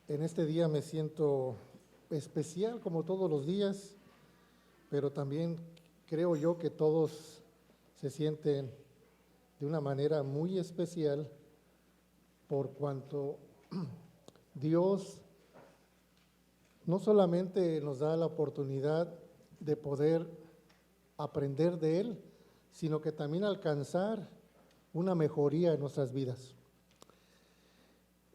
En este día me siento especial como todos los días, pero también creo yo que todos se sienten de una manera muy especial por cuanto Dios no solamente nos da la oportunidad de poder aprender de Él, sino que también alcanzar una mejoría en nuestras vidas.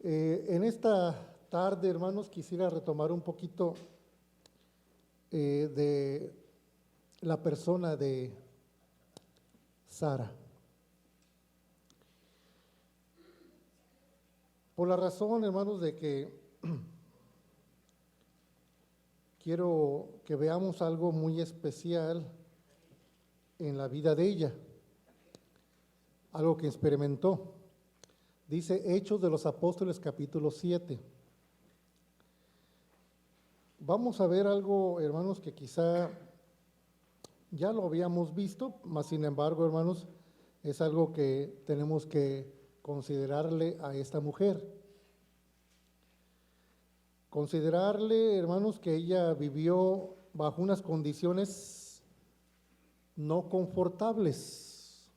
En esta tarde, hermanos, quisiera retomar un poquito de la persona de Sara. Por la razón, hermanos, de que quiero que veamos algo muy especial en la vida de ella, algo que experimentó. Dice Hechos de los Apóstoles capítulo 7. Vamos a ver algo, hermanos, que quizá ya lo habíamos visto, mas sin embargo, hermanos, es algo que tenemos que considerarle a esta mujer. Considerarle, hermanos, que ella vivió bajo unas condiciones no confortables.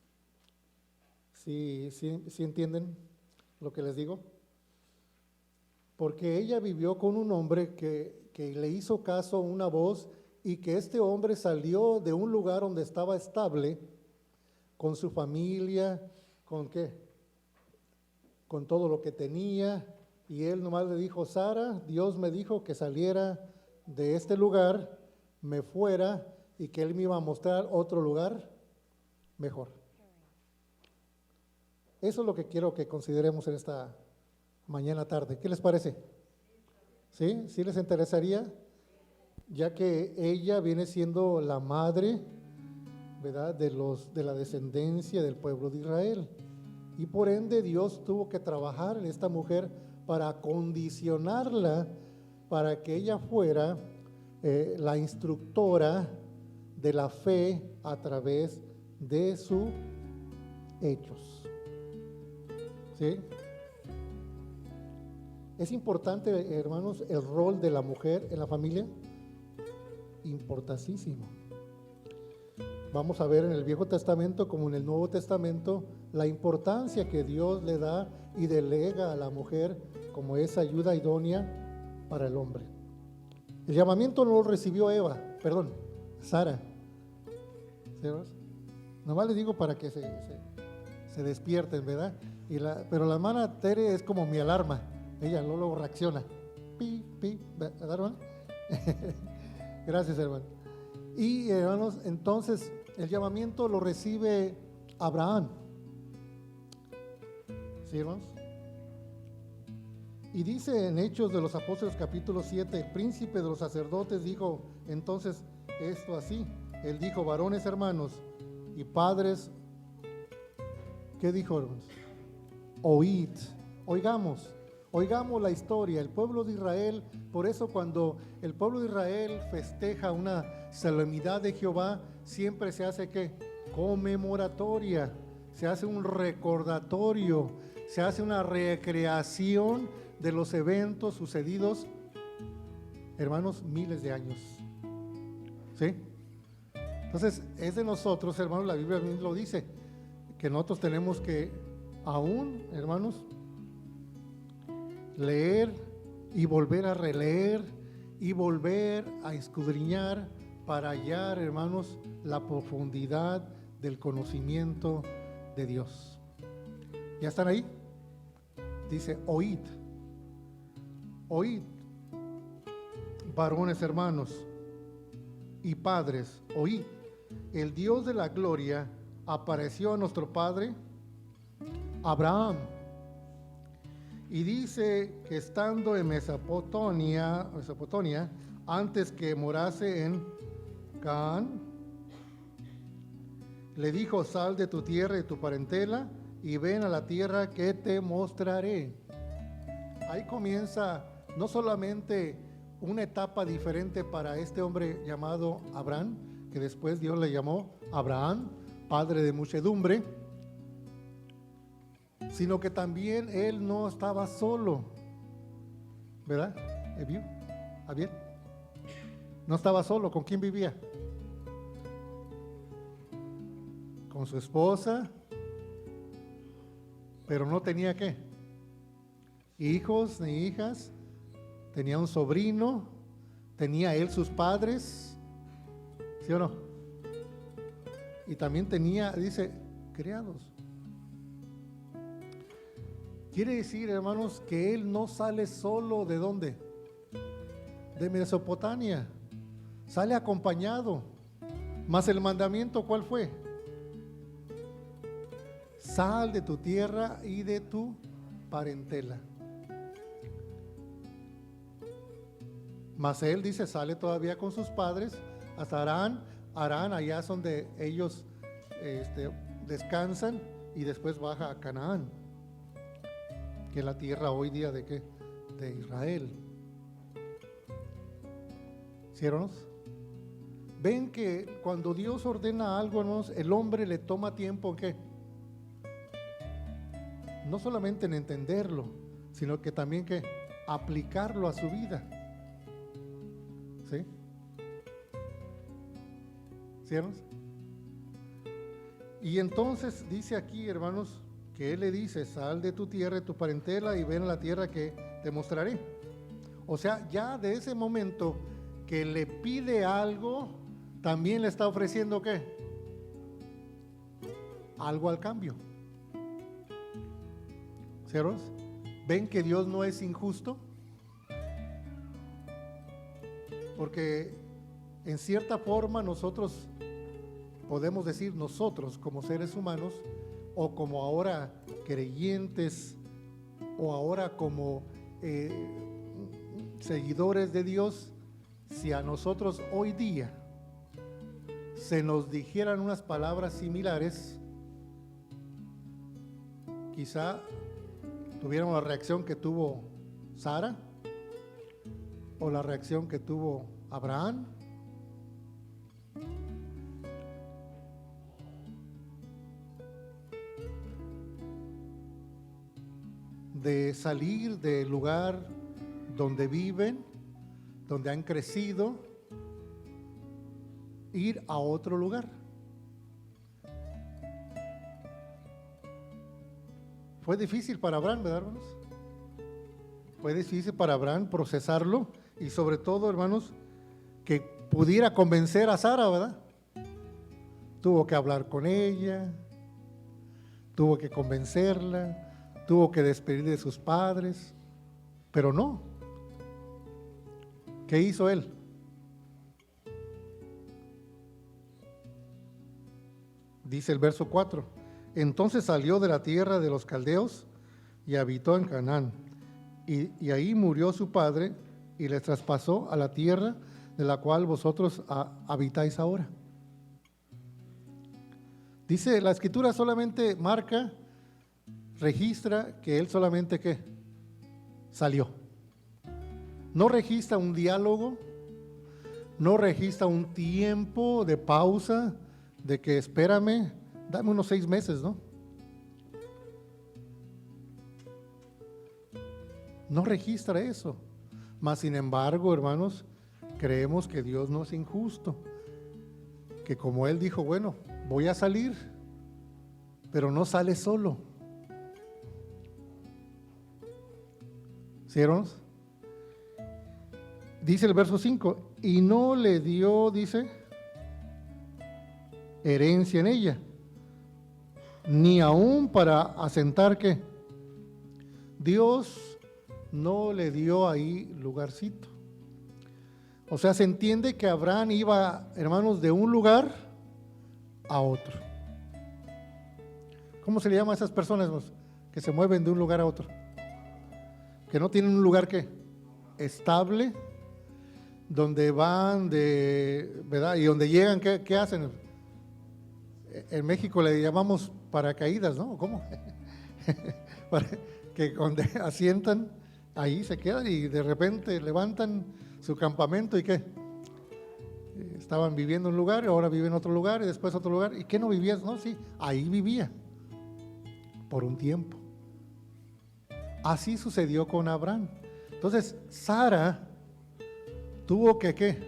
¿Sí entienden lo que les digo? Porque ella vivió con un hombre que le hizo caso a una voz y que este hombre salió de un lugar donde estaba estable, con su familia, ¿con qué? Con todo lo que tenía, y él nomás le dijo: Sara, Dios me dijo que saliera de este lugar, me fuera, y que él me iba a mostrar otro lugar mejor. Eso es lo que quiero que consideremos en esta mañana tarde. ¿Qué les parece? ¿Sí? ¿Sí les interesaría? Ya que ella viene siendo la madre, ¿verdad?, de la descendencia del pueblo de Israel. Y por ende Dios tuvo que trabajar en esta mujer para acondicionarla para que ella fuera la instructora de la fe a través de sus hechos. ¿Sí? ¿Es importante, hermanos, el rol de la mujer en la familia? Importantísimo. Vamos a ver en el Viejo Testamento como en el Nuevo Testamento la importancia que Dios le da y delega a la mujer como esa ayuda idónea para el hombre. El llamamiento no lo recibió Sara. ¿Sí? Nomás les digo para que se despierten, ¿verdad? Pero la hermana Tere es como mi alarma. Ella luego reacciona. Pi, pi, ¿verdad, hermano? Gracias, hermano. Y, hermanos, entonces el llamamiento lo recibe Abraham. ¿Sí, hermanos? Y dice en Hechos de los Apóstoles capítulo 7, el príncipe de los sacerdotes dijo entonces esto así. Él dijo: varones hermanos y padres, ¿qué dijo, hermanos? Oíd, oigamos la historia. El pueblo de Israel, por eso cuando el pueblo de Israel festeja una solemnidad de Jehová, siempre se hace ¿qué? Conmemoratoria, se hace un recordatorio, se hace una recreación de los eventos sucedidos, hermanos, miles de años. ¿Sí? Entonces, es de nosotros, hermanos, la Biblia mismo lo dice, que nosotros tenemos que aún, hermanos, leer y volver a releer y volver a escudriñar para hallar, hermanos, la profundidad del conocimiento de Dios. ¿Ya están ahí? Dice: oíd, varones hermanos y padres, oíd. El Dios de la gloria apareció a nuestro padre Abraham, y dice que estando en Mesopotamia, antes que morase en Canaán, le dijo: sal de tu tierra y tu parentela y ven a la tierra que te mostraré. Ahí comienza no solamente una etapa diferente para este hombre llamado Abraham, que después Dios le llamó Abraham, padre de muchedumbre, sino que también él no estaba solo. ¿verdad? Abiel. No estaba solo, ¿con quién vivía? Con su esposa, pero no tenía ¿qué? Hijos ni hijas, tenía un sobrino, tenía él sus padres, ¿sí o no? Y también tenía, dice, criados. Quiere decir, hermanos, que él no sale solo. ¿De dónde? De Mesopotamia. Sale acompañado. Mas el mandamiento, ¿cuál fue? Sal de tu tierra y de tu parentela. Mas él dice, sale todavía con sus padres hasta Harán, allá es donde ellos descansan, y después baja a Canaán, que es la tierra hoy día de ¿qué? De Israel. ¿Sí, hermanos? Ven que cuando Dios ordena algo, hermanos, el hombre le toma tiempo, ¿qué? No solamente en entenderlo, sino que también que aplicarlo a su vida. ¿Sí? ¿Sí, hermanos? Y entonces dice aquí, hermanos, que él le dice, sal de tu tierra, de tu parentela, y ven a la tierra que te mostraré. O sea, ya de ese momento que le pide algo, también le está ofreciendo ¿qué? Algo al cambio. ¿Sí, hermanos? ¿Ven que Dios no es injusto? Porque en cierta forma nosotros podemos decir, nosotros como seres humanos, o como ahora creyentes, o ahora como seguidores de Dios, si a nosotros hoy día se nos dijeran unas palabras similares, quizá tuviéramos la reacción que tuvo Sara, o la reacción que tuvo Abraham. De salir del lugar donde viven, donde han crecido, ir a otro lugar. Fue difícil para Abraham, ¿verdad, hermanos? Fue difícil para Abraham procesarlo, y sobre todo, hermanos, que pudiera convencer a Sara, ¿verdad? Tuvo que hablar con ella, tuvo que convencerla, tuvo que despedir de sus padres, pero no. ¿Qué hizo él? Dice el verso 4, entonces salió de la tierra de los caldeos y habitó en Canaán, y ahí murió su padre, y les traspasó a la tierra de la cual vosotros habitáis ahora. Dice, la escritura solamente marca, registra que él solamente ¿qué? Salió. No registra un diálogo, no registra un tiempo de pausa, de que espérame, dame unos 6 meses, ¿no? No registra eso. Mas sin embargo, hermanos, creemos que Dios no es injusto, que como él dijo, bueno, voy a salir, pero no sale solo. ¿Sí, hermanos? Dice el verso 5, y no le dio, dice, herencia en ella, ni aún para asentar ¿qué? Dios no le dio ahí lugarcito. O sea, se entiende que Abraham iba, hermanos, de un lugar a otro. ¿Cómo se le llama a esas personas, hermanos, que se mueven de un lugar a otro? Que no tienen un lugar ¿qué? Estable, donde van de, ¿verdad? Y donde llegan, ¿qué hacen? En México le llamamos paracaídas, ¿no? ¿Cómo? Que donde asientan, ahí se quedan y de repente levantan su campamento y ¿qué? Estaban viviendo en un lugar, ahora viven en otro lugar y después otro lugar. ¿Y qué no vivías? No, sí, ahí vivía por un tiempo. Así sucedió con Abraham. Entonces, Sara tuvo que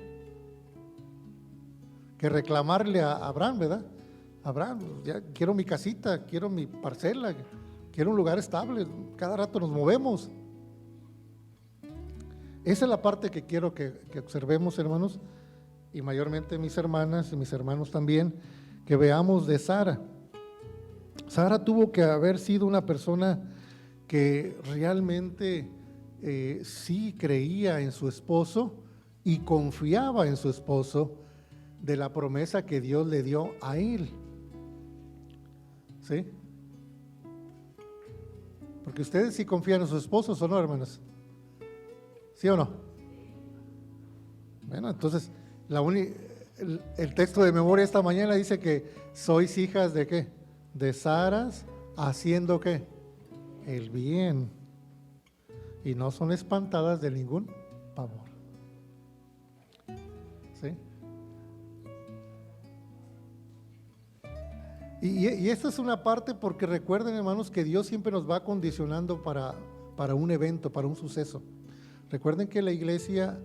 reclamarle a Abraham, ¿verdad? Abraham, ya quiero mi casita, quiero mi parcela, quiero un lugar estable, cada rato nos movemos. Esa es la parte que quiero que observemos, hermanos, y mayormente mis hermanas y mis hermanos también, que veamos de Sara. Sara tuvo que haber sido una persona que realmente sí creía en su esposo y confiaba en su esposo de la promesa que Dios le dio a él. ¿Sí? Porque ustedes sí confían en sus esposos, ¿o no, hermanos? ¿Sí o no? Bueno, entonces el texto de memoria esta mañana dice que sois hijas de ¿qué? De Saras, haciendo ¿qué? El bien, y no son espantadas de ningún pavor. ¿Sí? Y esta es una parte, porque recuerden, hermanos, que Dios siempre nos va condicionando para un evento, para un suceso. Recuerden que la iglesia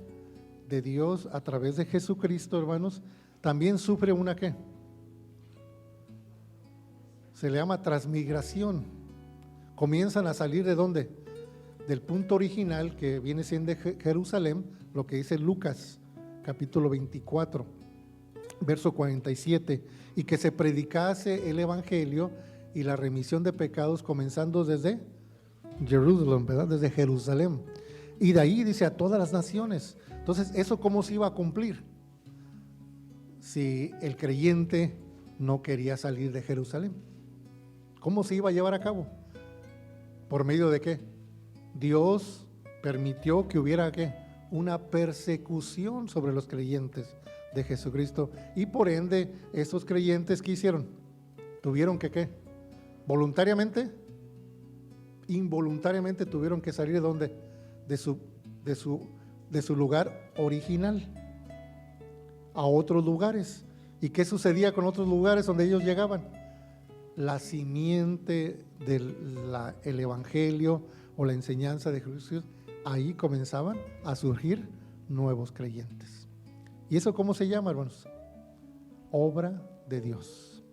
de Dios, a través de Jesucristo, hermanos, también sufre una ¿qué? Se le llama transmigración. Comienzan a salir ¿de dónde? Del punto original, que viene siendo Jerusalén, lo que dice Lucas, capítulo 24, verso 47, y que se predicase el evangelio y la remisión de pecados comenzando desde Jerusalén, ¿verdad? Desde Jerusalén. Y de ahí dice a todas las naciones. Entonces, ¿eso cómo se iba a cumplir? Si el creyente no quería salir de Jerusalén, ¿cómo se iba a llevar a cabo? ¿Por medio de qué? Dios permitió que hubiera ¿qué? Una persecución sobre los creyentes de Jesucristo, y por ende esos creyentes ¿qué hicieron? Tuvieron que ¿qué? Voluntariamente, involuntariamente tuvieron que salir ¿de dónde? De su lugar original a otros lugares. ¿Y qué sucedía con otros lugares donde ellos llegaban? La simiente del evangelio o la enseñanza de Jesús, ahí comenzaban a surgir nuevos creyentes. ¿Y eso cómo se llama, hermanos? Obra de Dios.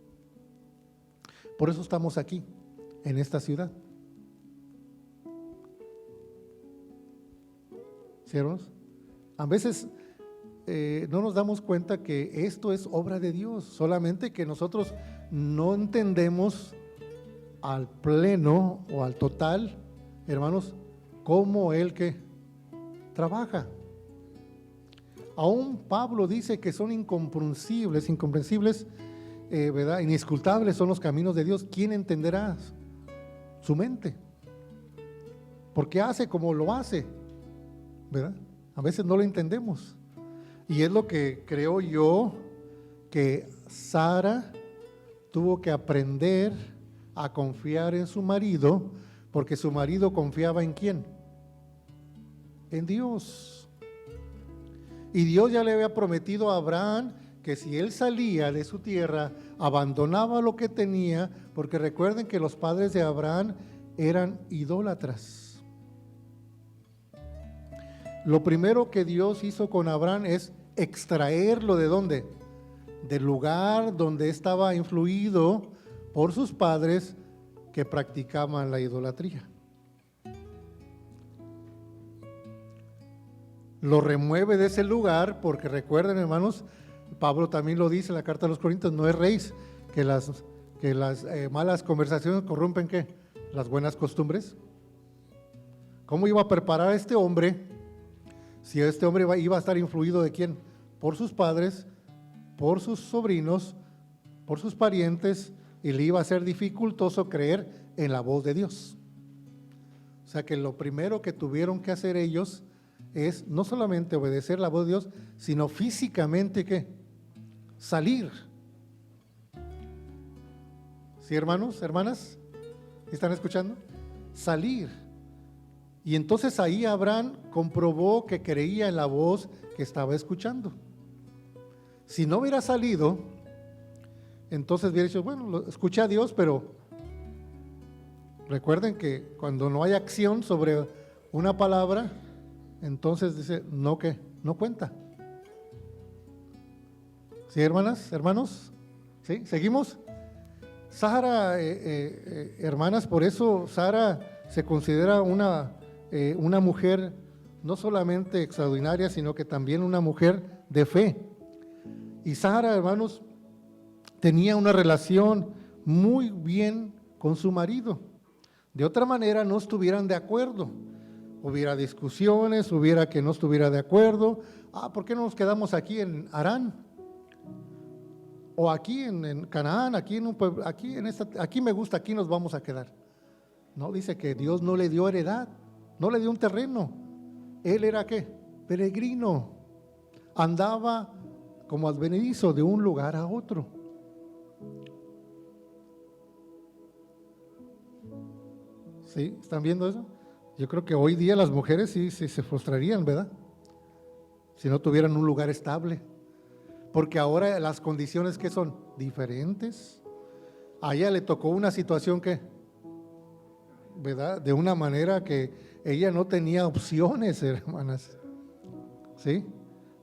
Por eso estamos aquí, en esta ciudad. ¿Sí, hermanos? A veces no nos damos cuenta que esto es obra de Dios, solamente que nosotros no entendemos al pleno o al total, hermanos, cómo Él que trabaja. Aún Pablo dice que son incomprensibles, ¿verdad? Inescrutables son los caminos de Dios. ¿Quién entenderá su mente? Porque hace como lo hace, ¿verdad? A veces no lo entendemos. Y es lo que creo yo que Sara tuvo que aprender a confiar en su marido, porque su marido confiaba ¿en quién? En Dios. Y Dios ya le había prometido a Abraham que si él salía de su tierra, abandonaba lo que tenía, porque recuerden que los padres de Abraham eran idólatras. Lo primero que Dios hizo con Abraham es extraerlo ¿de dónde? Del lugar donde estaba influido por sus padres que practicaban la idolatría. Lo remueve de ese lugar, porque recuerden, hermanos, Pablo también lo dice en la carta a los Corintios, no es erréis, que las malas conversaciones corrompen ¿qué? Las buenas costumbres. ¿Cómo iba a preparar a este hombre si este hombre iba a estar influido de quién? Por sus padres, por sus sobrinos, por sus parientes, y le iba a ser dificultoso creer en la voz de Dios. O sea que lo primero que tuvieron que hacer ellos es no solamente obedecer la voz de Dios, sino físicamente ¿qué? Salir. ¿Sí, hermanos, hermanas? ¿Están escuchando? Salir. Y entonces ahí Abraham comprobó que creía en la voz que estaba escuchando. Si no hubiera salido, entonces hubiera dicho, bueno, escuché a Dios, pero recuerden que cuando no hay acción sobre una palabra, entonces dice, no que, no cuenta. ¿Sí, hermanas, hermanos? ¿Sí? ¿Seguimos? Sara, hermanas, por eso Sara se considera una mujer no solamente extraordinaria, sino que también una mujer de fe. Y Sara, hermanos, tenía una relación muy bien con su marido. De otra manera no estuvieran de acuerdo. Hubiera discusiones, hubiera que no estuviera de acuerdo. ¿Por qué no nos quedamos aquí en Harán? O aquí en Canaán, aquí en un pueblo, aquí me gusta, aquí nos vamos a quedar. No, dice que Dios no le dio heredad, no le dio un terreno. Él era ¿qué? Peregrino. Andaba como advenedizo de un lugar a otro. ¿Sí? ¿Están viendo eso? Yo creo que hoy día las mujeres sí se frustrarían, ¿verdad? Si no tuvieran un lugar estable. Porque ahora las condiciones que son diferentes. A ella le tocó una situación que, ¿verdad? De una manera que ella no tenía opciones, hermanas. ¿Sí?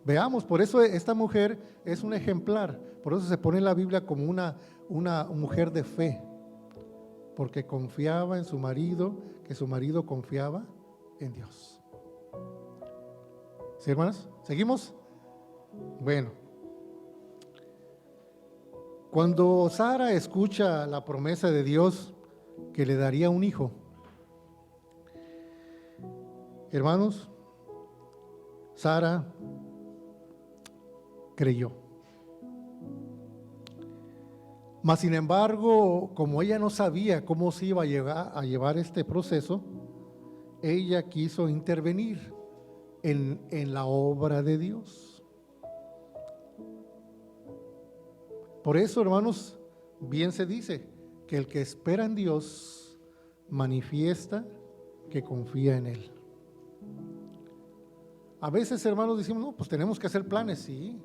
Veamos, por eso esta mujer es un ejemplar. Por eso se pone en la Biblia como una mujer de fe. Porque confiaba en su marido, que su marido confiaba en Dios. ¿Sí, hermanas? ¿Seguimos? Bueno. Cuando Sara escucha la promesa de Dios que le daría un hijo, hermanos, Sara creyó. Mas sin embargo, como ella no sabía cómo se iba a llevar este proceso, ella quiso intervenir en la obra de Dios. Por eso, hermanos, bien se dice que el que espera en Dios manifiesta que confía en Él. A veces, hermanos, decimos, no, pues tenemos que hacer planes, sí.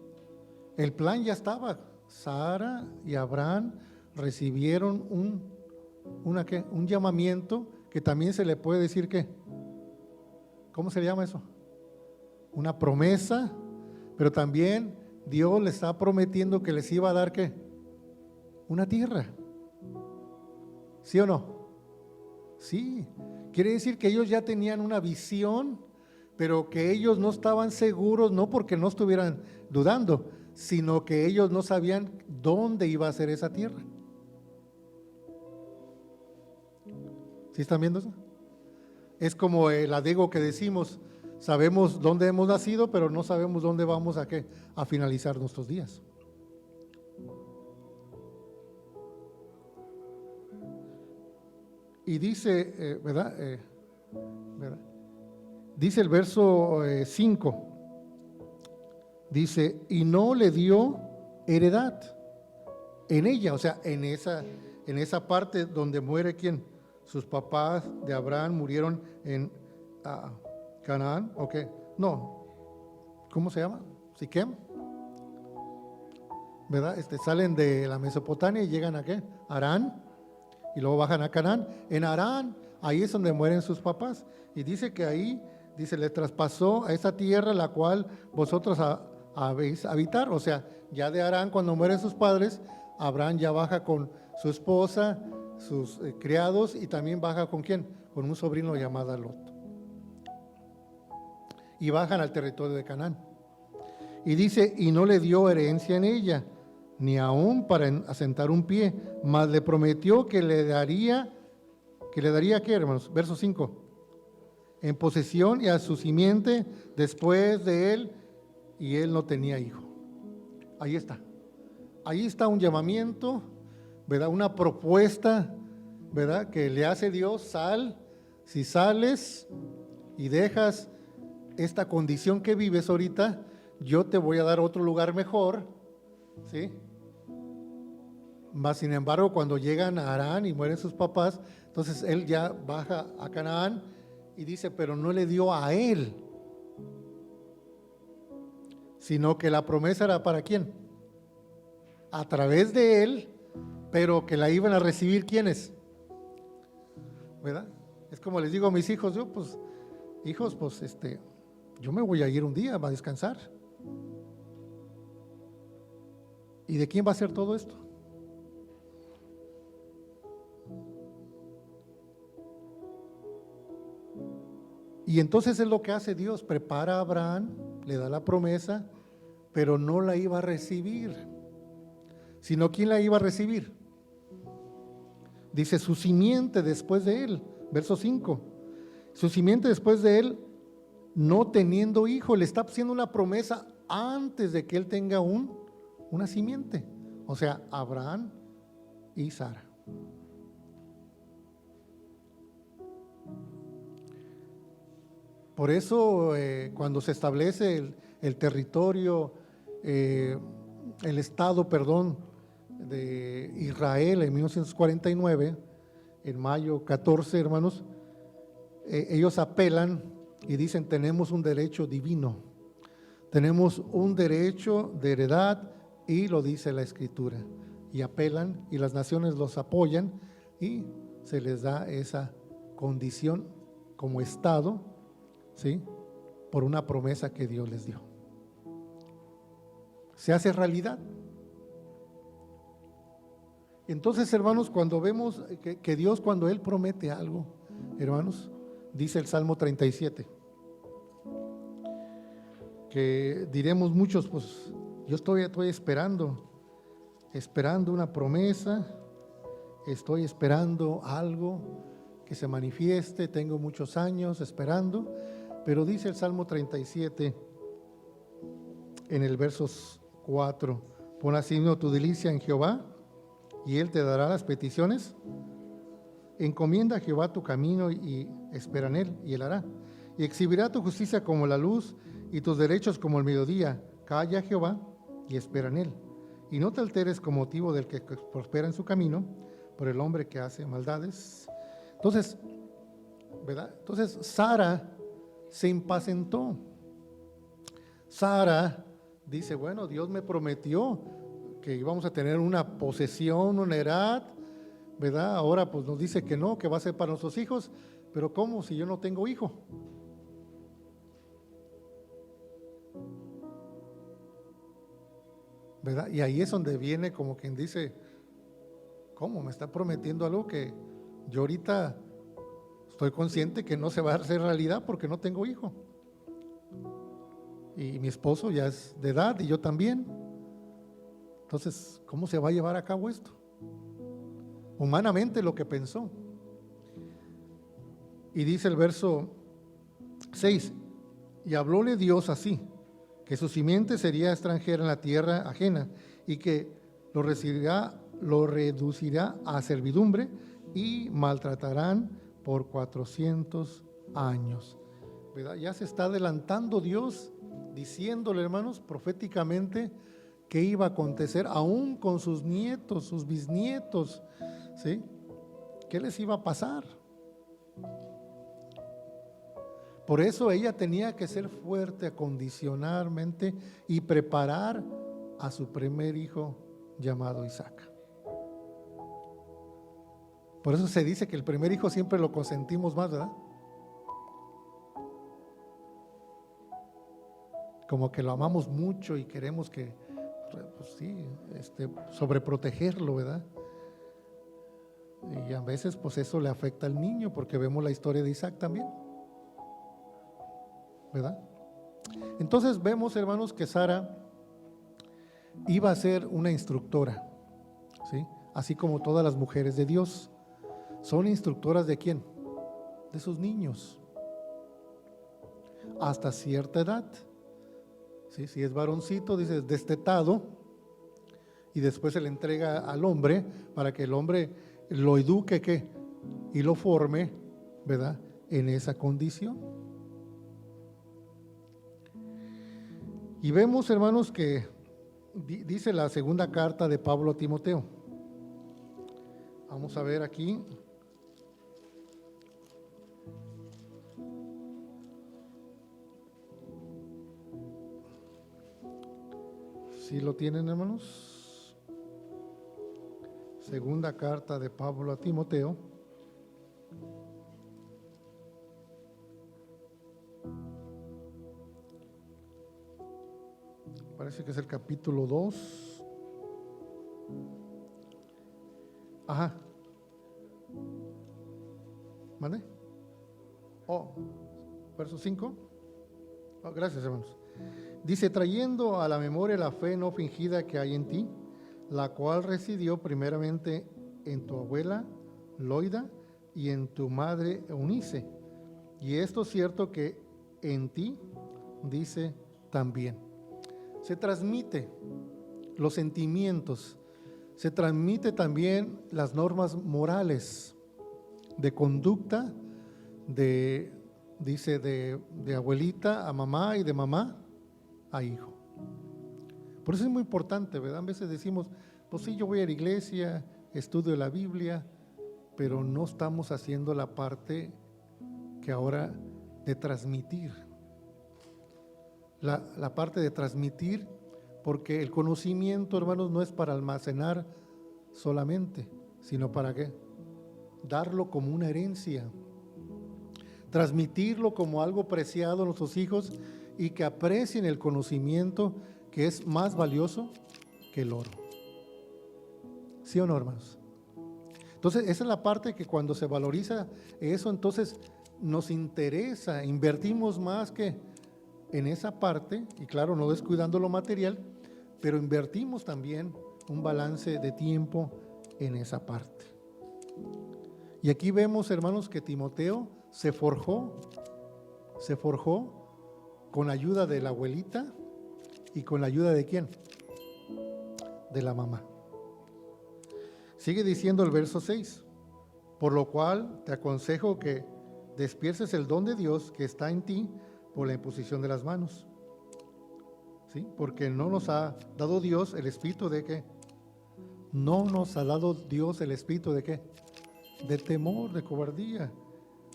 El plan ya estaba. Sara y Abraham recibieron un llamamiento que también se le puede decir que, ¿cómo se llama eso? Una promesa, pero también Dios les está prometiendo que les iba a dar ¿qué? Una tierra. ¿Sí o no? Sí. Quiere decir que ellos ya tenían una visión, pero que ellos no estaban seguros, no porque no estuvieran dudando, sino que ellos no sabían dónde iba a ser esa tierra. ¿Sí están viendo eso? Es como el adego que decimos, sabemos dónde hemos nacido, pero no sabemos dónde vamos a finalizar nuestros días. Y dice, ¿verdad? Dice el verso 5, dice, y no le dio heredad en ella, o sea, en esa parte donde muere ¿quién? Sus papás de Abraham murieron en Canaán, ¿o qué? No, ¿cómo se llama? Siquem, ¿verdad? Salen de la Mesopotamia y llegan a ¿qué? Harán, y luego bajan a Canaán. En Harán, ahí es donde mueren sus papás, y dice que ahí, dice, le traspasó a esa tierra la cual vosotros habéis habitar, o sea, ya de Harán cuando mueren sus padres, Abraham ya baja con su esposa, sus criados, y también baja ¿con quién? Con un sobrino llamado Lot. Y bajan al territorio de Canaán. Y dice, y no le dio herencia en ella, ni aún para asentar un pie, mas le prometió que le daría ¿qué, hermanos? Verso 5, en posesión y a su simiente después de él, y él no tenía hijo. Ahí está un llamamiento, ¿verdad? Una propuesta, ¿verdad? Que le hace Dios, si sales y dejas esta condición que vives ahorita, yo te voy a dar otro lugar mejor, ¿sí? Mas sin embargo, cuando llegan a Harán y mueren sus papás, entonces él ya baja a Canaán y dice, pero no le dio a él, sino que la promesa era ¿para quién? A través de él, pero que la iban a recibir ¿quiénes? ¿Verdad? Es como les digo a mis hijos, yo pues, hijos, pues yo me voy a ir un día a descansar. ¿Y de quién va a ser todo esto? Y entonces es lo que hace Dios, prepara a Abraham, le da la promesa, pero no la iba a recibir, sino ¿quién la iba a recibir? Dice su simiente después de él, verso 5, su simiente después de él, no teniendo hijo, le está haciendo una promesa antes de que él tenga una simiente, o sea, Abraham y Sara. Por eso cuando se establece el territorio, el estado, perdón, de Israel en 1949, en mayo 14, hermanos, ellos apelan y dicen: tenemos un derecho divino, tenemos un derecho de heredad, y lo dice la Escritura, y apelan, y las naciones los apoyan, y se les da esa condición como estado, ¿sí?, por una promesa que Dios les dio. Se hace realidad. Entonces, hermanos, cuando vemos que Dios, cuando Él promete algo, hermanos, dice el Salmo 37, que diremos muchos, pues yo estoy esperando una promesa, estoy esperando algo que se manifieste, tengo muchos años esperando, pero dice el Salmo 37 en el verso 4: pon asimismo tu delicia en Jehová, y Él te dará las peticiones. Encomienda a Jehová tu camino y espera en Él, y Él hará. Y exhibirá tu justicia como la luz y tus derechos como el mediodía. Calla a Jehová y espera en Él. Y no te alteres con motivo del que prospera en su camino, por el hombre que hace maldades. Entonces, ¿verdad? Entonces Sara se impacientó. Sara dice: bueno, Dios me prometió que íbamos a tener una posesión, una heredad, ¿verdad? Ahora pues nos dice que no, que va a ser para nuestros hijos, pero ¿cómo si yo no tengo hijo? ¿Verdad? Y ahí es donde viene como quien dice: ¿cómo me está prometiendo algo que yo ahorita estoy consciente que no se va a hacer realidad porque no tengo hijo? Y mi esposo ya es de edad y yo también. Entonces, ¿cómo se va a llevar a cabo esto? Humanamente lo que pensó. Y dice el verso 6: y hablóle Dios así, que su simiente sería extranjera en la tierra ajena, y que lo reducirá a servidumbre, y maltratarán por 400 años. ¿Verdad? Ya se está adelantando Dios, diciéndole, hermanos, proféticamente, que iba a acontecer aún con sus nietos, sus bisnietos, ¿sí? ¿Qué les iba a pasar? Por eso ella tenía que ser fuerte acondicionalmente y preparar a su primer hijo llamado Isaac. Por eso se dice que el primer hijo siempre lo consentimos más, ¿verdad? Como que lo amamos mucho y queremos que, pues sí, sobreprotegerlo, ¿verdad? Y a veces pues eso le afecta al niño, porque vemos la historia de Isaac también, ¿verdad? Entonces vemos, hermanos, que Sara iba a ser una instructora, ¿sí? Así como todas las mujeres de Dios son instructoras. ¿de quién? De sus niños, hasta cierta edad, ¿sí? Si es varoncito, dice destetado, y después se le entrega al hombre para que el hombre lo eduque, ¿qué? Y lo forme, ¿verdad?, en esa condición. Y vemos, hermanos, que dice la segunda carta de Pablo a Timoteo. Vamos a ver aquí. ¿Sí lo tienen, hermanos? Segunda carta de Pablo a Timoteo. parece que es el capítulo 2. Ajá. ¿Vale? Verso 5. Gracias, hermanos. Dice, trayendo a la memoria la fe no fingida que hay en ti, la cual residió primeramente en tu abuela Loida y en tu madre Eunice. Y esto es cierto que en ti, dice también. Se transmite los sentimientos, se transmite también las normas morales de conducta, dice de abuelita a mamá y de mamá a hijo. Por eso es muy importante, ¿verdad? A veces decimos, pues sí, yo voy a la iglesia, estudio la Biblia, pero no estamos haciendo la parte que ahora de transmitir. La parte de transmitir, porque el conocimiento, hermanos, no es para almacenar solamente, sino para ¿qué? Darlo como una herencia, transmitirlo como algo preciado a nuestros hijos y que aprecien el conocimiento que es más valioso que el oro. ¿Sí o no, hermanos? Entonces, esa es la parte que cuando se valoriza eso, entonces nos interesa, invertimos más que en esa parte, y claro, no descuidando lo material, pero invertimos también un balance de tiempo en esa parte. Y aquí vemos, hermanos, que Timoteo se forjó con la ayuda de la abuelita y con la ayuda de ¿quién? De la mamá. Sigue diciendo el verso 6, por lo cual te aconsejo que despierces el don de Dios que está en ti por la imposición de las manos. ¿Sí? Porque no nos ha dado Dios el espíritu de ¿qué? No nos ha dado Dios el espíritu de ¿qué? De temor, de cobardía,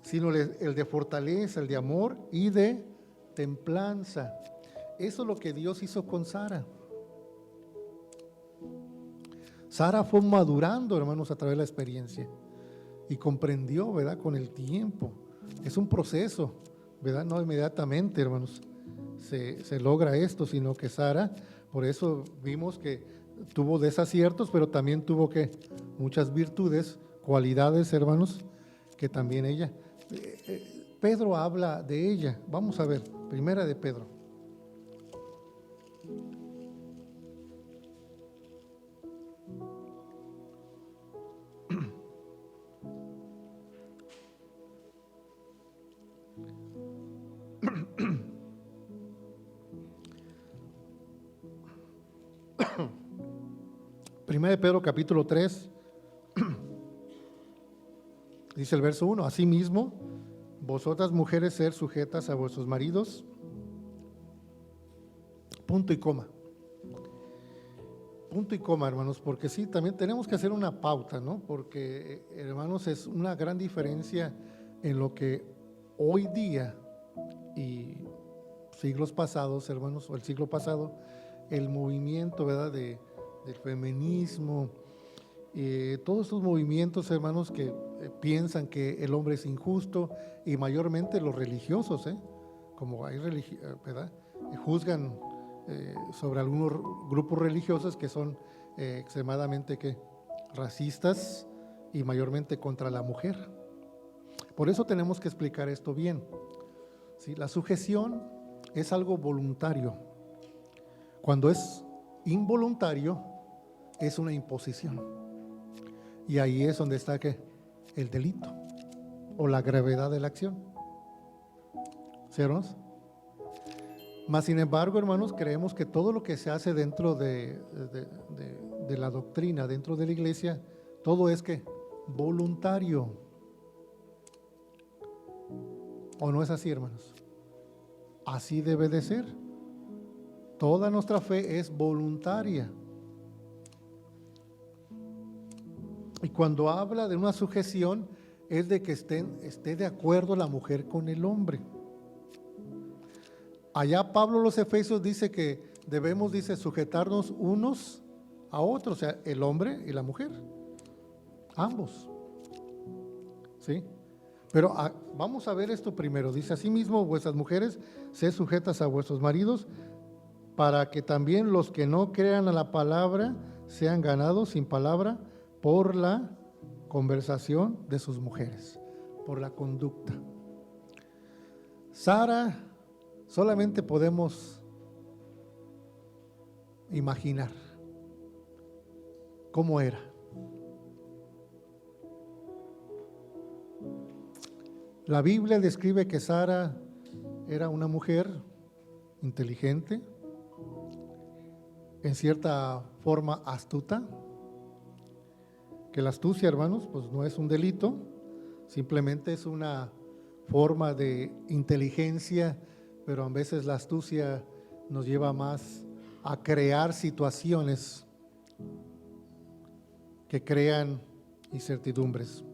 sino el de fortaleza, el de amor y de templanza. Eso es lo que Dios hizo con Sara. Sara fue madurando, hermanos, a través de la experiencia y comprendió, ¿verdad? Con el tiempo. Es un proceso, ¿verdad? No inmediatamente, hermanos, se logra esto, sino que Sara, por eso vimos que tuvo desaciertos, pero también tuvo que muchas virtudes, cualidades, hermanos, que también ella. Pedro habla de ella. Vamos a ver, primera de Pedro. Primera de Pedro capítulo 3, dice el verso 1, asimismo, vosotras mujeres ser sujetas a vuestros maridos, punto y coma. Punto y coma, hermanos, porque sí, también tenemos que hacer una pauta, ¿no? Porque, hermanos, es una gran diferencia en lo que hoy día y siglos pasados, hermanos, o el siglo pasado, el movimiento, ¿verdad?, del feminismo, todos estos movimientos, hermanos, que piensan que el hombre es injusto, y mayormente los religiosos, como hay ¿verdad?, juzgan sobre algunos grupos religiosos que son extremadamente racistas y mayormente contra la mujer. Por eso tenemos que explicar esto bien, ¿sí? La sujeción es algo voluntario. Cuando es involuntario, es una imposición. Y ahí es donde está el delito o la gravedad de la acción. ¿Sí, hermanos? Mas, sin embargo, hermanos, creemos que todo lo que se hace dentro de la doctrina, dentro de la iglesia, todo es voluntario. ¿O no es así, hermanos? Así debe de ser. Toda nuestra fe es voluntaria. Y cuando habla de una sujeción, es de que esté de acuerdo la mujer con el hombre. Allá Pablo a los Efesios dice que debemos, dice, sujetarnos unos a otros, o sea, el hombre y la mujer, ambos. ¿Sí? Pero vamos a ver esto primero. Dice, asimismo, vuestras mujeres, sed sujetas a vuestros maridos para que también los que no crean a la palabra sean ganados sin palabra por la conversación de sus mujeres, por la conducta. Sara, solamente podemos imaginar cómo era. La Biblia describe que Sara era una mujer inteligente, en cierta forma astuta, que la astucia, hermanos, pues no es un delito, simplemente es una forma de inteligencia, pero a veces la astucia nos lleva más a crear situaciones que crean incertidumbres.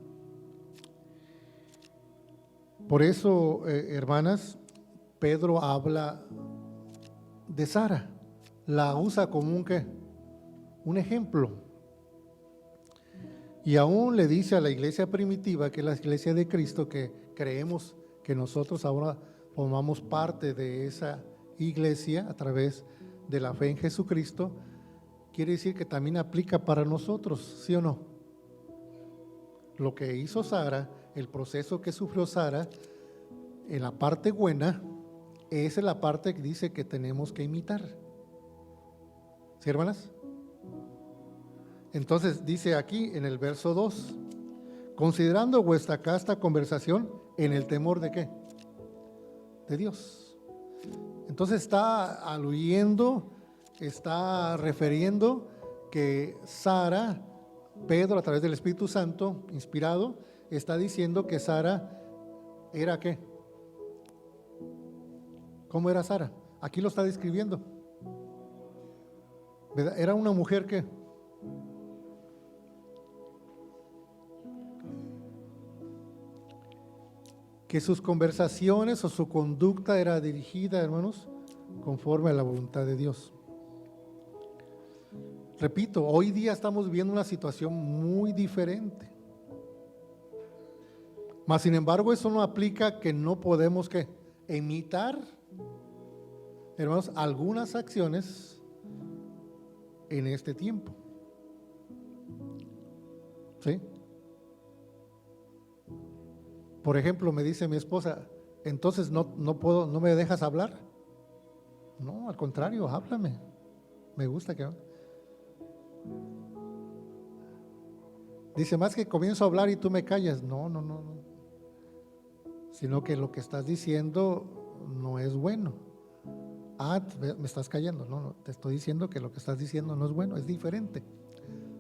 Por eso, hermanas, Pedro habla de Sara, la usa como un ejemplo. Y aún le dice a la iglesia primitiva, que es la iglesia de Cristo, que creemos que nosotros ahora formamos parte de esa iglesia a través de la fe en Jesucristo, quiere decir que también aplica para nosotros, ¿sí o no? Lo que hizo Sara, el proceso que sufrió Sara, en la parte buena, esa es la parte que dice que tenemos que imitar. ¿Sí, hermanas? Entonces dice aquí en el verso 2, considerando vuestra casta conversación en el temor ¿de qué? De Dios. Entonces está aludiendo, está refiriendo que Sara, Pedro a través del Espíritu Santo, inspirado, está diciendo que Sara era ¿qué? ¿Cómo era Sara? Aquí lo está describiendo. ¿Verdad? Era una mujer que sus conversaciones o su conducta era dirigida, hermanos, conforme a la voluntad de Dios. Repito, hoy día estamos viviendo una situación muy diferente. Mas, sin embargo, eso no aplica que no podemos imitar, hermanos, algunas acciones en este tiempo. ¿Sí? Por ejemplo, me dice mi esposa, entonces no puedo, no me dejas hablar. No, al contrario, háblame. Me gusta que... Dice, más que comienzo a hablar y tú me callas. No. Sino que lo que estás diciendo no es bueno. Me estás callando. No, te estoy diciendo que lo que estás diciendo no es bueno, es diferente.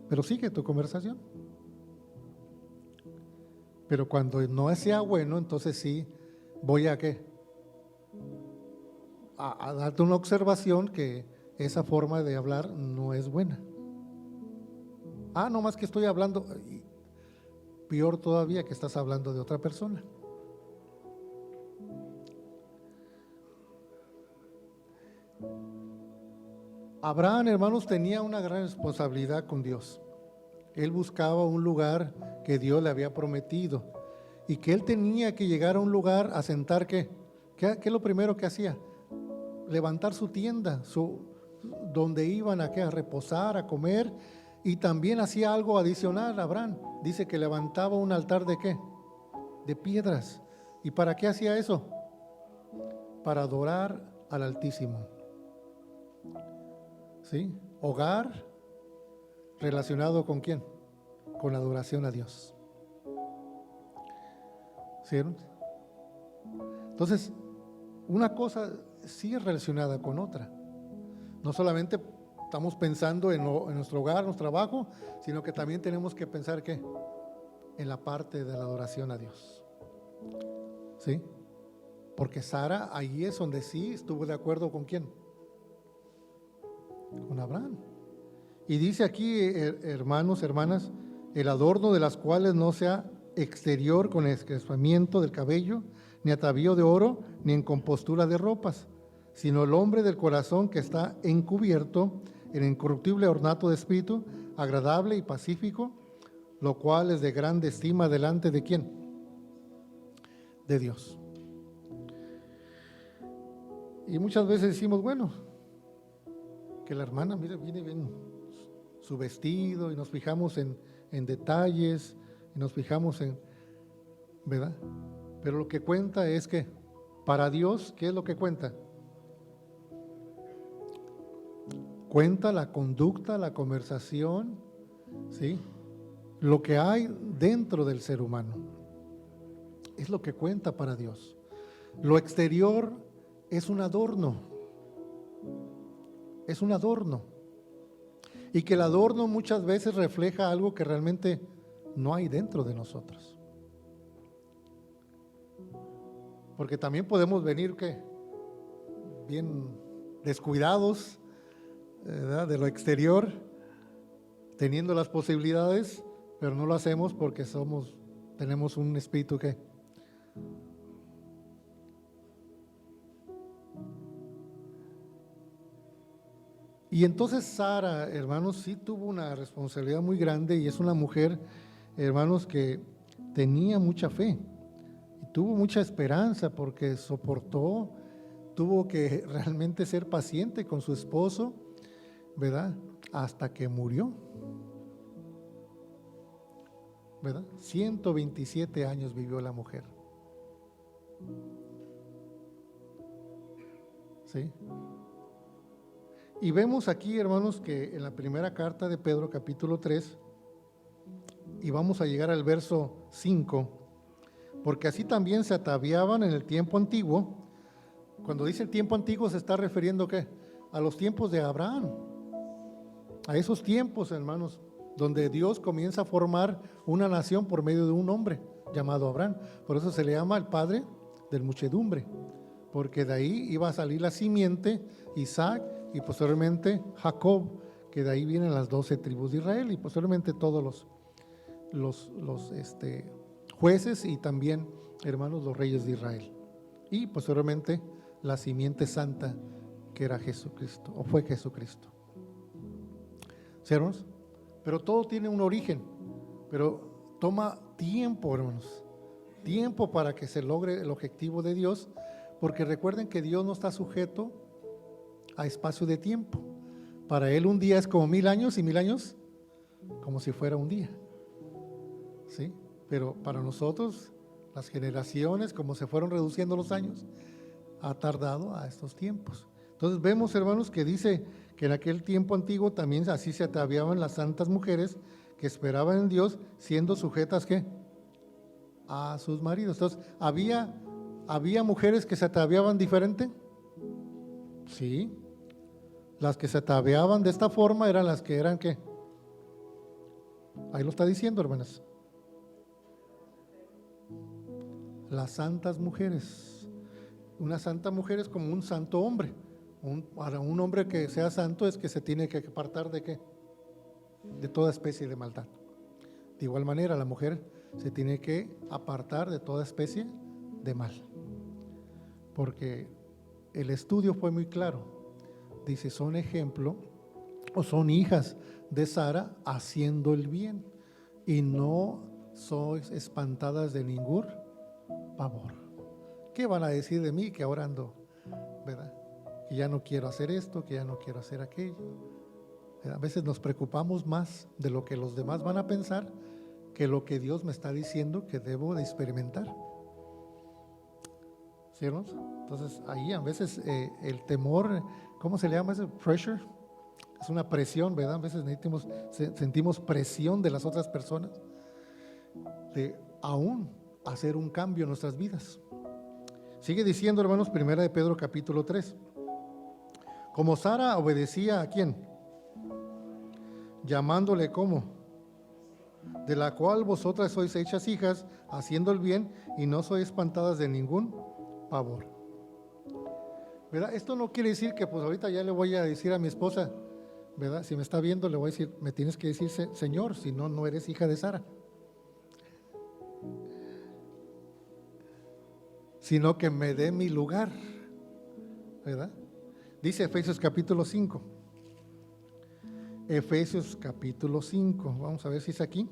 Pero sigue tu conversación. Pero cuando no sea bueno, entonces sí voy a darte una observación que esa forma de hablar no es buena. No más que estoy hablando, peor todavía que estás hablando de otra persona. Abraham, hermanos, tenía una gran responsabilidad con Dios. Él buscaba un lugar que Dios le había prometido y que él tenía que llegar a un lugar a sentar ¿qué es lo primero que hacía? Levantar su tienda, donde iban a reposar, a comer, y también hacía algo adicional. Abraham dice que levantaba un altar ¿de de piedras. ¿Y para qué hacía eso? Para adorar al Altísimo. ¿Sí? Hogar relacionado ¿con quién? Con la adoración a Dios. ¿Sí? Entonces, una cosa sí es relacionada con otra. No solamente estamos pensando en nuestro hogar, en nuestro trabajo, sino que también tenemos que pensar en la parte de la adoración a Dios. ¿Sí? Porque Sara ahí es donde sí estuvo de acuerdo ¿con quién? Con Abraham. Y dice aquí, hermanos, hermanas, el adorno de las cuales no sea exterior con encrespamiento del cabello, ni atavío de oro, ni en compostura de ropas, sino el hombre del corazón que está encubierto en incorruptible ornato de espíritu, agradable y pacífico, lo cual es de grande estima delante de ¿quién? De Dios. Y muchas veces decimos, bueno, que la hermana, mire, viene bien su vestido y nos fijamos en detalles y nos fijamos en, ¿verdad? Pero lo que cuenta es que para Dios, ¿qué es lo que cuenta? Cuenta la conducta, la conversación, ¿sí? Lo que hay dentro del ser humano. Es lo que cuenta para Dios. Lo exterior es un adorno. Es un adorno. Y que el adorno muchas veces refleja algo que realmente no hay dentro de nosotros. Porque también podemos venir bien descuidados, ¿verdad?, de lo exterior, teniendo las posibilidades, pero no lo hacemos porque tenemos un espíritu que y entonces Sara, hermanos, sí tuvo una responsabilidad muy grande y es una mujer, hermanos, que tenía mucha fe y tuvo mucha esperanza porque soportó, tuvo que realmente ser paciente con su esposo, ¿verdad? Hasta que murió, ¿verdad? 127 años vivió la mujer. ¿Sí? Y vemos aquí, hermanos, que en la primera carta de Pedro, capítulo 3, y vamos a llegar al verso 5, porque así también se ataviaban en el tiempo antiguo. Cuando dice el tiempo antiguo se está refiriendo ¿qué? A los tiempos de Abraham, a esos tiempos, hermanos, donde Dios comienza a formar una nación por medio de un hombre llamado Abraham. Por eso se le llama el padre de muchedumbre, porque de ahí iba a salir la simiente, Isaac, y posteriormente Jacob, que de ahí vienen las 12 tribus de Israel, y posteriormente todos los jueces y también, hermanos, los reyes de Israel, y posteriormente la simiente santa, que era Jesucristo, o fue Jesucristo. ¿Sí, hermanos? Pero todo tiene un origen, pero toma tiempo, hermanos, tiempo para que se logre el objetivo de Dios, porque recuerden que Dios no está sujeto a espacio de tiempo. Para Él un día es como 1000 años y 1000 años como si fuera un día, ¿sí? Pero para nosotros, las generaciones, como se fueron reduciendo los años, ha tardado a estos tiempos. Entonces vemos, hermanos, que dice que en aquel tiempo antiguo también así se ataviaban las santas mujeres que esperaban en Dios, siendo sujetas ¿qué? A sus maridos. Entonces, ¿había mujeres que se ataviaban diferente? Sí. Las que se ataviaban de esta forma eran las que eran ¿qué? Ahí lo está diciendo, hermanas. Las santas mujeres. Una santa mujer es como un santo hombre. Para un hombre que sea santo es que se tiene que apartar de ¿qué? De toda especie de maldad. De igual manera, la mujer se tiene que apartar de toda especie de mal. Porque el estudio fue muy claro. Dice, son ejemplo o son hijas de Sara haciendo el bien y no sois espantadas de ningún pavor. ¿Qué van a decir de mí que ahora ando, verdad? Que ya no quiero hacer esto, que ya no quiero hacer aquello. A veces nos preocupamos más de lo que los demás van a pensar que lo que Dios me está diciendo que debo de experimentar. ¿Sí, hermanos? Entonces ahí a veces el temor, ¿cómo se le llama ese? Pressure. Es una presión, ¿verdad? A veces sentimos presión de las otras personas de aún hacer un cambio en nuestras vidas. Sigue diciendo, hermanos, primera de Pedro capítulo 3. Como Sara obedecía ¿a quién? Llamándole ¿cómo? De la cual vosotras sois hechas hijas, haciendo el bien y no sois espantadas de ningún pavor. ¿Verdad? Esto no quiere decir que pues ahorita ya le voy a decir a mi esposa, ¿verdad? Si me está viendo le voy a decir, me tienes que decir Señor, si no, no eres hija de Sara. Sino que me dé mi lugar, ¿verdad? Dice Efesios capítulo 5. Efesios capítulo 5, vamos a ver si es aquí.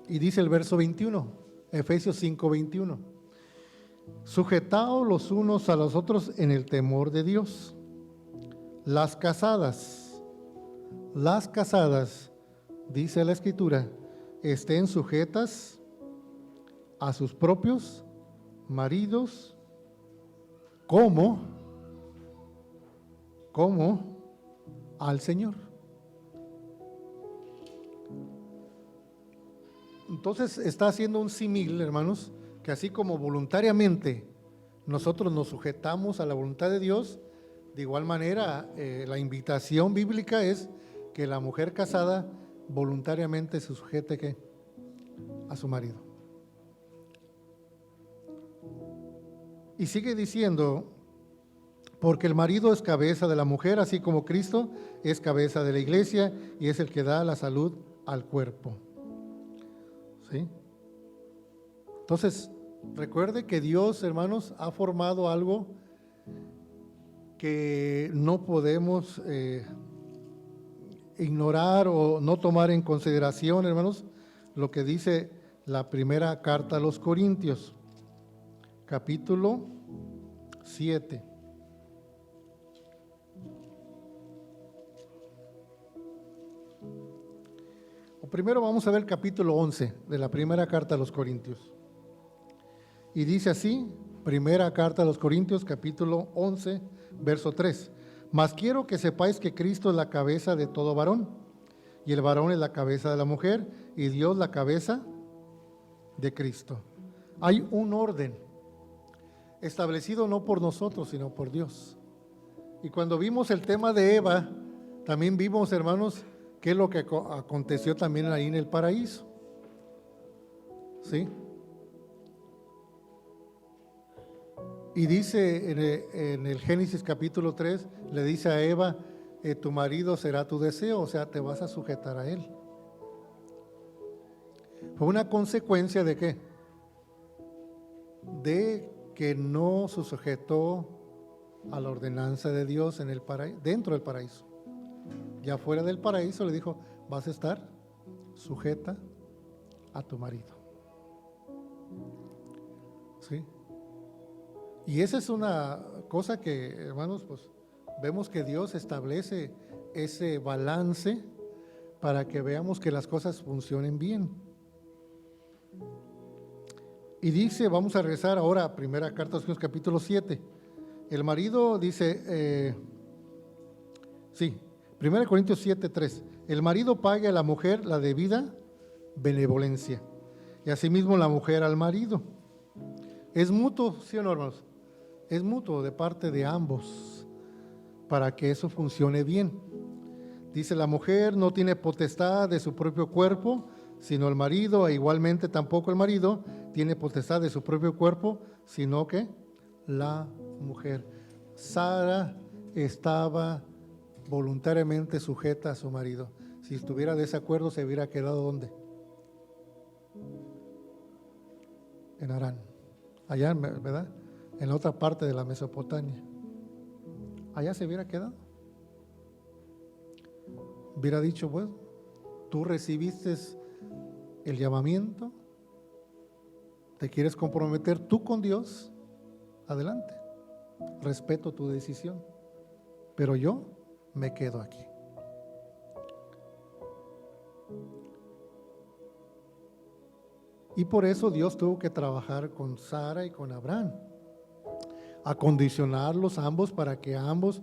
Y dice el verso 21, Efesios 5:21. Sujetaos los unos a los otros en el temor de Dios. Las casadas, dice la Escritura, estén sujetas a sus propios maridos como al Señor. Entonces está haciendo un símil, hermanos, que así como voluntariamente nosotros nos sujetamos a la voluntad de Dios, de igual manera la invitación bíblica es que la mujer casada voluntariamente se sujete ¿qué? A su marido. Y sigue diciendo, porque el marido es cabeza de la mujer, así como Cristo es cabeza de la iglesia y es el que da la salud al cuerpo. ¿Sí? Entonces, recuerde que Dios, hermanos, ha formado algo que no podemos ignorar o no tomar en consideración, hermanos, lo que dice la primera carta a los Corintios, capítulo 7. Primero vamos a ver el capítulo 11 de la primera carta a los Corintios. Y dice así, primera carta a los Corintios, capítulo 11, verso 3. Mas quiero que sepáis que Cristo es la cabeza de todo varón, y el varón es la cabeza de la mujer, y Dios la cabeza de Cristo. Hay un orden establecido no por nosotros, sino por Dios. Y cuando vimos el tema de Eva, también vimos, hermanos, qué es lo que aconteció también ahí en el paraíso. ¿Sí? Y dice en el Génesis capítulo 3, le dice a Eva, tu marido será tu deseo, o sea, te vas a sujetar a él. Fue una consecuencia de ¿qué? De que no se sujetó a la ordenanza de Dios en el dentro del paraíso. Ya fuera del paraíso le dijo, vas a estar sujeta a tu marido. ¿Sí? Y esa es una cosa que, hermanos, pues vemos que Dios establece ese balance para que veamos que las cosas funcionen bien. Y dice, vamos a regresar ahora a primera carta de los Corintios, capítulo 7. El marido dice, 1 Corintios 7, 3. El marido pague a la mujer la debida benevolencia, y asimismo la mujer al marido. Es mutuo, ¿sí o no, hermanos? Es mutuo de parte de ambos para que eso funcione bien. Dice, la mujer no tiene potestad de su propio cuerpo, sino el marido, e igualmente tampoco el marido tiene potestad de su propio cuerpo, sino que la mujer. Sara estaba voluntariamente sujeta a su marido. Si estuviera de desacuerdo, se hubiera quedado ¿dónde? En Harán, allá, ¿verdad? En la otra parte de la Mesopotamia. Allá se hubiera quedado. Hubiera dicho, bueno, tú recibiste el llamamiento, te quieres comprometer tú con Dios, adelante, respeto tu decisión, pero yo me quedo aquí. Y por eso Dios tuvo que trabajar con Sara y con Abraham, acondicionarlos ambos para que ambos,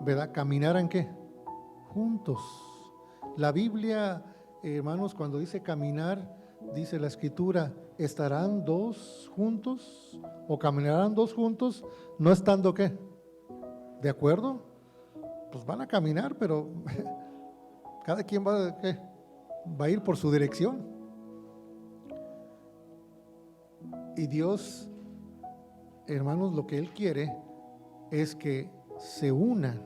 ¿verdad?, caminaran ¿qué? Juntos. La Biblia, hermanos, cuando dice caminar, dice la Escritura, ¿estarán dos juntos o caminarán dos juntos no estando qué? ¿De acuerdo? Pues van a caminar, pero cada quien va a ir por su dirección. Y Dios, hermanos, lo que Él quiere es que se unan,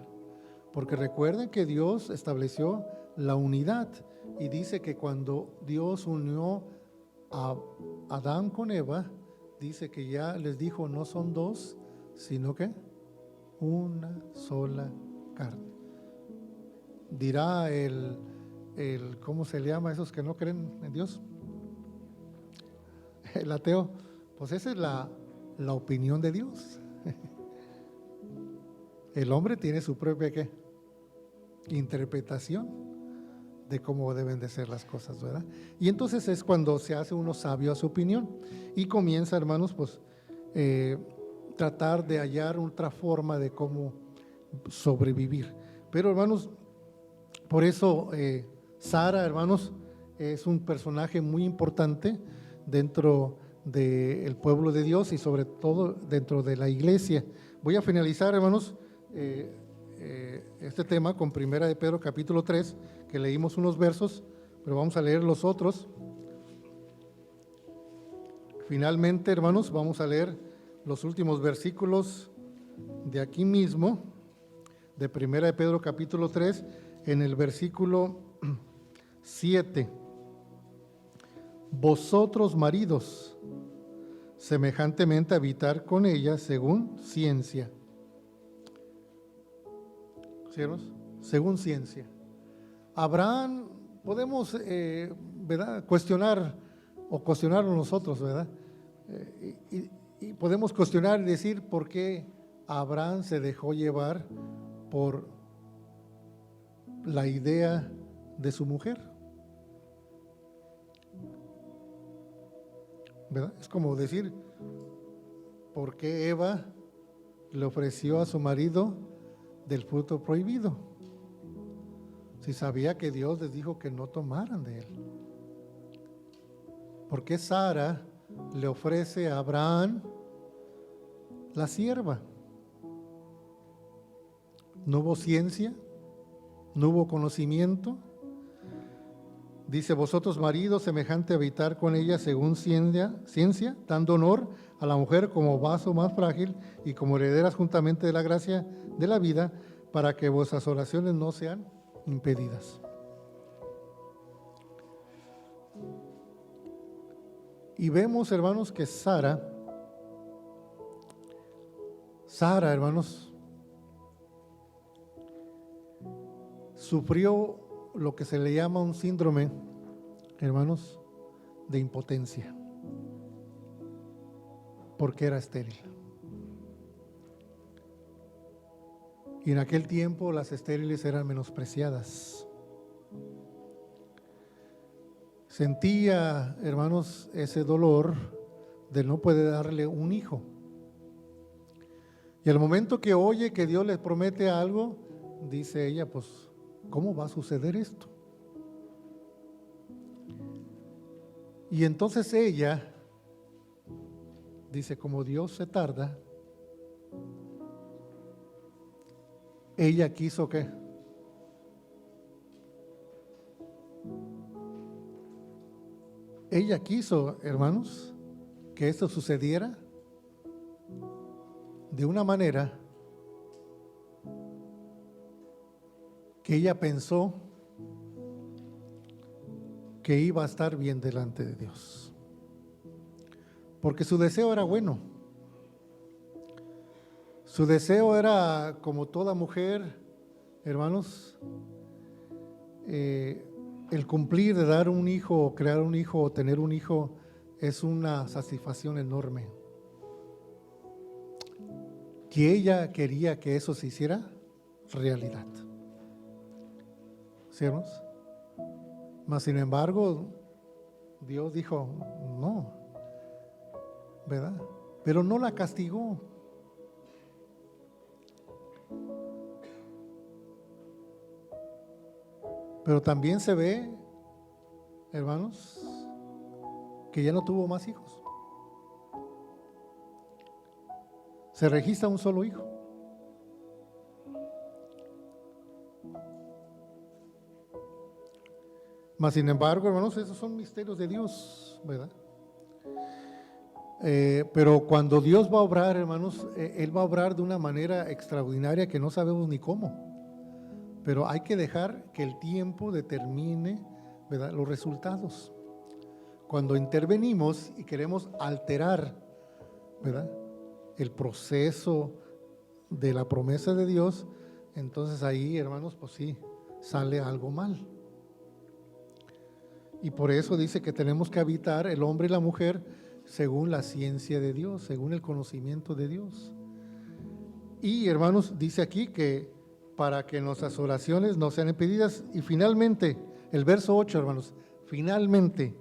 porque recuerden que Dios estableció la unidad y dice que cuando Dios unió a Adán con Eva, dice que ya les dijo, no son dos, sino que una sola carne. Dirá el ¿cómo se le llama a esos que no creen en Dios? El ateo. Pues esa es la opinión de Dios. El hombre tiene su propia ¿qué? Interpretación de cómo deben de ser las cosas, ¿verdad? Y entonces es cuando se hace uno sabio a su opinión y comienza, hermanos, pues tratar de hallar otra forma de cómo sobrevivir. Pero, hermanos, por eso Sara, hermanos, es un personaje muy importante dentro del pueblo de Dios y sobre todo dentro de la iglesia. Voy a finalizar, hermanos, este tema con Primera de Pedro capítulo 3, que leímos unos versos, pero vamos a leer los otros. Finalmente, hermanos, vamos a leer los últimos versículos de aquí mismo, de Primera de Pedro capítulo 3, en el versículo 7. Vosotros, maridos, semejantemente habitar con ella según ciencia. ¿Sí, hermanos? Según ciencia. Abraham, podemos, ¿verdad?, cuestionarnos nosotros, ¿verdad? Y podemos cuestionar y decir por qué Abraham se dejó llevar por la idea de su mujer, ¿verdad? Es como decir, ¿por qué Eva le ofreció a su marido del fruto prohibido? Si sabía que Dios les dijo que no tomaran de él. ¿Por qué Sara le ofrece a Abraham la sierva? ¿No hubo ciencia? ¿No hubo conocimiento? Dice, vosotros maridos, semejante a habitar con ella según ciencia, dando honor a la mujer como vaso más frágil y como herederas juntamente de la gracia de la vida, para que vuestras oraciones no sean impedidas. Y vemos, hermanos, que Sara, hermanos, sufrió lo que se le llama un síndrome, hermanos, de impotencia, porque era estéril. Y en aquel tiempo las estériles eran menospreciadas. Sentía, hermanos, ese dolor de no poder darle un hijo. Y al momento que oye que Dios les promete algo, dice ella, pues, ¿cómo va a suceder esto? Y entonces ella dice, como Dios se tarda, ella quiso ¿qué? Ella quiso, hermanos, que esto sucediera de una manera que ella pensó que iba a estar bien delante de Dios, porque su deseo era bueno. Su deseo era, como toda mujer, hermanos, el cumplir de dar un hijo, o crear un hijo, o tener un hijo, es una satisfacción enorme. Y ella quería que eso se hiciera realidad. ¿Sí, hermanos? Mas sin embargo, Dios dijo, no, ¿verdad? Pero no la castigó. Pero también se ve, hermanos, que ya no tuvo más hijos. Se registra un solo hijo. Mas sin embargo, hermanos, esos son misterios de Dios, ¿verdad? Pero cuando Dios va a obrar, hermanos, Él va a obrar de una manera extraordinaria que no sabemos ni cómo. Pero hay que dejar que el tiempo determine, ¿verdad?, los resultados. Cuando intervenimos y queremos alterar, ¿verdad?, el proceso de la promesa de Dios, entonces ahí, hermanos, pues sí, sale algo mal. Y por eso dice que tenemos que habitar el hombre y la mujer según la ciencia de Dios, según el conocimiento de Dios. Y hermanos, dice aquí que para que nuestras oraciones no sean impedidas. Y finalmente, el verso 8, hermanos, finalmente,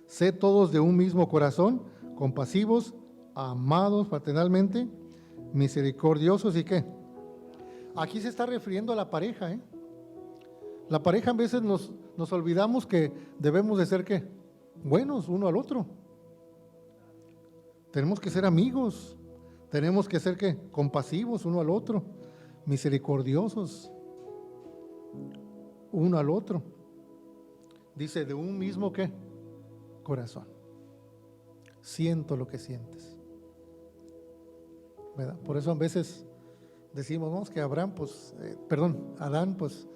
sé todos de un mismo corazón, compasivos, amados fraternalmente, misericordiosos y ¿qué? Aquí se está refiriendo a la pareja, ¿eh? La pareja a veces nos olvidamos que debemos de ser ¿qué? Buenos uno al otro. Tenemos que ser amigos, tenemos que ser ¿qué? Compasivos uno al otro, misericordiosos uno al otro. Dice, de un mismo ¿qué? Corazón. Siento lo que sientes, ¿verdad? Por eso a veces decimos, no, que Adán, pues,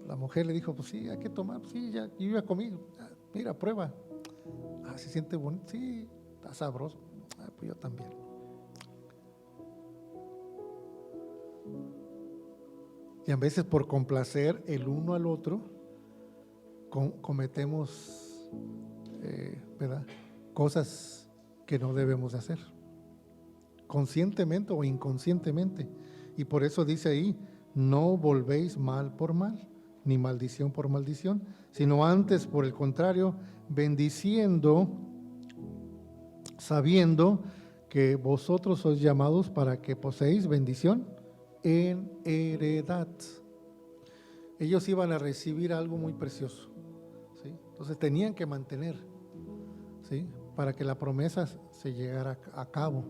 la mujer le dijo, pues sí, hay que tomar, pues, sí, ya, yo ya comí, mira, prueba. Se siente bonito, sí, está sabroso. Pues yo también. Y a veces por complacer el uno al otro, cometemos, ¿verdad? Cosas que no debemos hacer, conscientemente o inconscientemente. Y por eso dice ahí, no volvéis mal por mal, ni maldición por maldición, sino antes, por el contrario, bendiciendo, sabiendo que vosotros sois llamados para que poseéis bendición en heredad. Ellos iban a recibir algo muy precioso, ¿sí? Entonces tenían que mantener, ¿sí? Para que la promesa se llegara a cabo.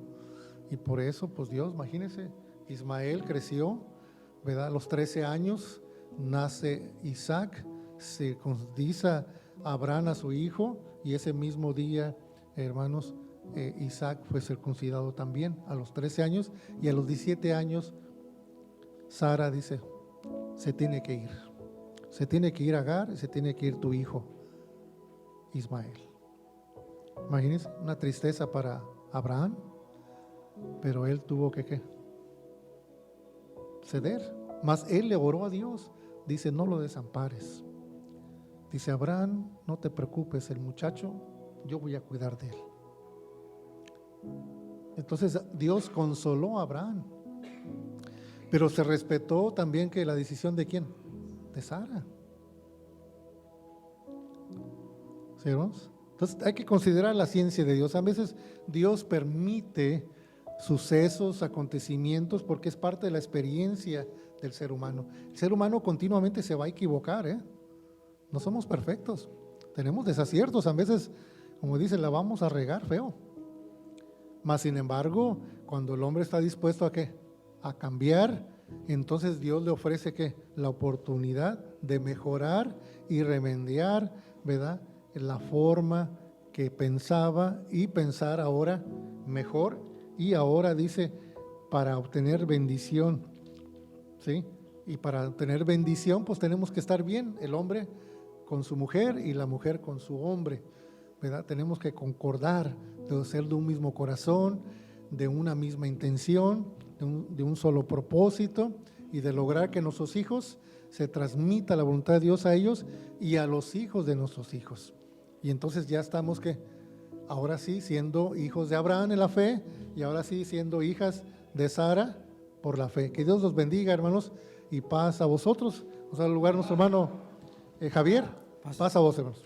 Y por eso, pues Dios, imagínense, Ismael creció, ¿verdad? A los 13 años nace Isaac, circuncisa Abraham a su hijo, y ese mismo día, hermanos, Isaac fue circuncidado también a los 13 años, y a los 17 años Sara dice, se tiene que ir Agar, y se tiene que ir tu hijo Ismael. Imagínense, una tristeza para Abraham, pero él tuvo que ceder. Mas él le oró a Dios, dice, no lo desampares. Dice, Abraham, no te preocupes, el muchacho, yo voy a cuidar de él. Entonces Dios consoló a Abraham, pero se respetó también que la decisión de ¿quién? De Sara. ¿Sí, hermanos? Entonces hay que considerar la ciencia de Dios. A veces Dios permite sucesos, acontecimientos, porque es parte de la experiencia del ser humano. El ser humano continuamente se va a equivocar, ¿eh? No somos perfectos, tenemos desaciertos, a veces, como dicen, la vamos a regar feo. Mas sin embargo, cuando el hombre está dispuesto a ¿qué? A cambiar, entonces Dios le ofrece ¿qué? La oportunidad de mejorar y remediar, ¿verdad? La forma que pensaba y pensar ahora mejor, y ahora dice para obtener bendición, ¿sí? Y para obtener bendición pues tenemos que estar bien, el hombre con su mujer y la mujer con su hombre, ¿verdad? Tenemos que concordar, de ser de un mismo corazón, de una misma intención, de un solo propósito, y de lograr que nuestros hijos se transmita la voluntad de Dios a ellos y a los hijos de nuestros hijos. Y entonces ya estamos que ahora sí siendo hijos de Abraham en la fe, y ahora sí siendo hijas de Sara por la fe. Que Dios los bendiga, hermanos, y paz a vosotros. Vamos a dar lugar a nuestro hermano Javier. Paz a vos, hermanos.